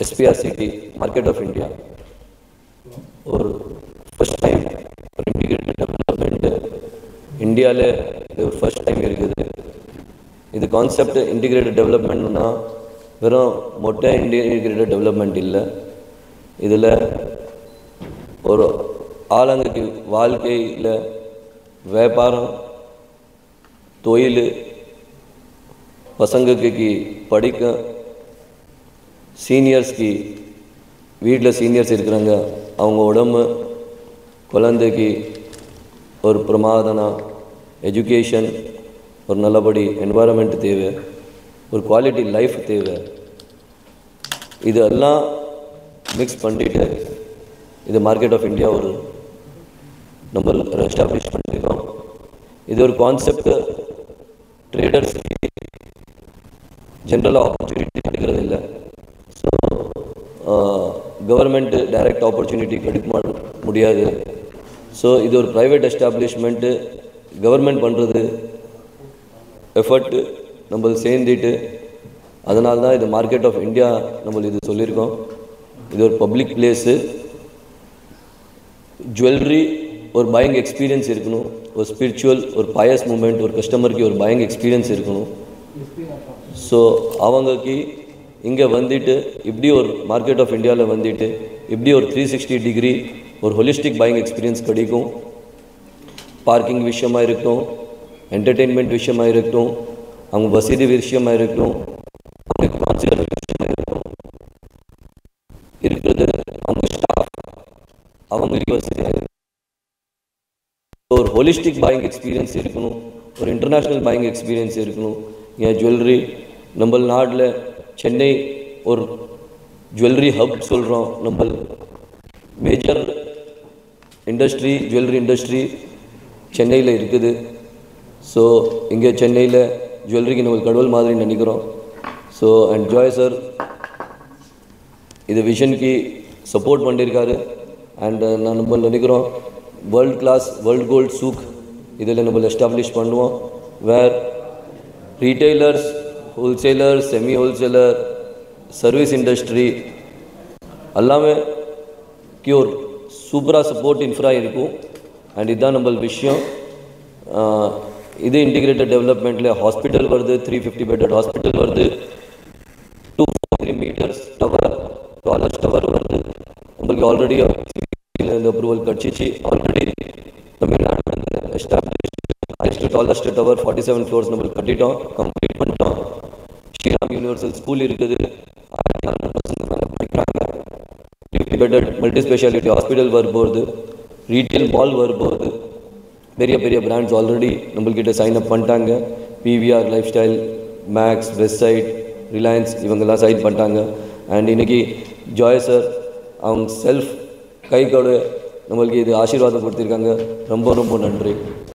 SPR City, Market of India. और first time integrated development இந்தியாவில் இது ஒரு ஃபர்ஸ்ட் டைம் இருக்குது. இது கான்செப்ட் இன்டிகிரேட்டட் டெவலப்மெண்ட்னா வெறும் மொட்டை இன்டிகிரேட்டட் டெவலப்மெண்ட் இல்லை. இதில் ஒரு ஆளுங்களுக்கு வாழ்க்கையில் வியாபாரம், தொழில், பசங்களுக்கு படிக்க, சீனியர்ஸ்க்கு வீட்டில் சீனியர்ஸ் இருக்கிறாங்க, அவங்க உடம்பு, குழந்தைக்கு ஒரு பிரமாதன எஜுகேஷன், ஒரு நல்லபடி என்வாயர்மெண்ட் தேவை, ஒரு குவாலிட்டி லைஃப் தேவை. இதெல்லாம் மிக்ஸ் பண்ணிட்டு இது மார்க்கெட் ஆஃப் இந்தியா ஒரு நம்ம எஸ்டாப்ளிஷ் பண்ணியிருக்கோம். இது ஒரு கான்செப்ட் ட்ரேடர்ஸ் ஜென்ரலாக ஆப்பர்ச்சுனிட்டி கிடைக்கிறது இல்லை. ஸோ கவர்மெண்ட் டைரக்ட் ஆப்பர்ச்சுனிட்டி கிடைக்க முடியாது. ஸோ இது ஒரு ப்ரைவேட் எஸ்டாப்ளிஷ்மெண்ட்டு, கவர்மெண்ட் பண்ணுறது எஃபர்ட்டு நம்ம சேர்ந்துட்டு, அதனால தான் இது மார்க்கெட் ஆஃப் இந்தியா நம்ம இது சொல்லியிருக்கோம். இது ஒரு பப்ளிக் பிளேஸு. ஜுவல்லரி ஒரு பையிங் எக்ஸ்பீரியன்ஸ் இருக்கணும், ஒரு ஸ்பிரிச்சுவல், ஒரு பயஸ் மூமெண்ட், ஒரு கஸ்டமருக்கு ஒரு பையிங் எக்ஸ்பீரியன்ஸ் இருக்கணும். ஸோ அவங்களுக்கு இங்கே வந்துட்டு இப்படி ஒரு மார்க்கெட் ஆஃப் இந்தியாவில் வந்துட்டு இப்படி ஒரு 360 டிகிரி ஒரு ஹோலிஸ்டிக் பையிங் எக்ஸ்பீரியன்ஸ் கிடைக்கும். பார்க்கிங் விஷயமாக இருக்கட்டும், என்டர்டெயின்மெண்ட் விஷயமாக இருக்கட்டும், அவங்க வசதி விஷயமாக இருக்கட்டும், அவங்க கான்செப்ட் விஷயமாக இருக்கட்டும், இருக்கிறது அவங்க ஸ்டாஃப் அவங்களுக்கு வசதியாக இருக்கும். ஒரு ஹோலிஸ்டிக் பையிங் எக்ஸ்பீரியன்ஸ் இருக்கணும், ஒரு இன்டர்நேஷ்னல் பையிங் எக்ஸ்பீரியன்ஸ் இருக்கணும். ஏன் ஜுவல்லரி நம்ம நாட்டில் சென்னை ஒரு ஜுவல்லரி ஹப் சொல்கிறோம். நம்ம மேஜர் இண்டஸ்ட்ரி ஜுவல்லரி இண்டஸ்ட்ரி சென்னையில் இருக்குது. ஸோ இங்கே சென்னையில் ஜுவல்லரிக்கு நம்ம கடவுள் மாதிரி நினைக்கிறோம். ஸோ அண்ட் ஜாய் சார் இது விஷனுக்கு சப்போர்ட் பண்ணியிருக்காரு. அண்ட் நான் நம்ம நினைக்கிறோம் world class world gold souk இதில் நம்ம எஸ்டாப்ளிஷ் பண்ணுவோம். Where retailers, wholesaler, semi wholesaler, service industry எல்லாமே ஒரு சூப்பராக சப்போர்ட் இன்ஃப்ரா இருக்கும். அண்ட் இதுதான் நம்ம விஷயம். இது இன்டிகிரேட்டட் டெவலப்மெண்ட்டில் ஹாஸ்பிட்டல் வருது, 350 பெட்டட் ஹாஸ்பிட்டல் வருது, 243 மீட்டர்ஸ் டவர், டாலர்ஸ் டவர் வருது. நம்மளுக்கு ஆல்ரெடி இந்த அப்ரூவல் கிடச்சிச்சு. ஆல்ரெடி தமிழ்நாட்டில் எஸ்டாப்ளிஷ் டாலஸ்ட் டவர் 47 ஃப்ளோர்ஸ் நம்மளுக்கு கட்டிட்டோம், கம்ப்ளீட் பண்ணிட்டோம். ஸ்ரீராம் யூனிவர்சல் ஸ்கூல் இருக்குது, 100% படிக்கிறாங்க. 50 பெட்டட் மல்டி ஸ்பெஷாலிட்டி ஹாஸ்பிட்டல் வரப்போகுது, ரீட்டெயில் மால் வரப்போகுது. பெரிய பெரிய பிராண்ட்ஸ் ஆல்ரெடி நம்மள்கிட்ட சைன் அப் பண்ணிட்டாங்க. PVR Lifestyle, Max, Westside, Reliance இவங்கெல்லாம் சைன் பண்ணிட்டாங்க. அண்ட் இன்றைக்கி ஜாய் சார் அவங்க செல்ஃப் கை கூட நம்மளுக்கு இது ஆசீர்வாதம் கொடுத்துருக்காங்க. ரொம்ப ரொம்ப நன்றி.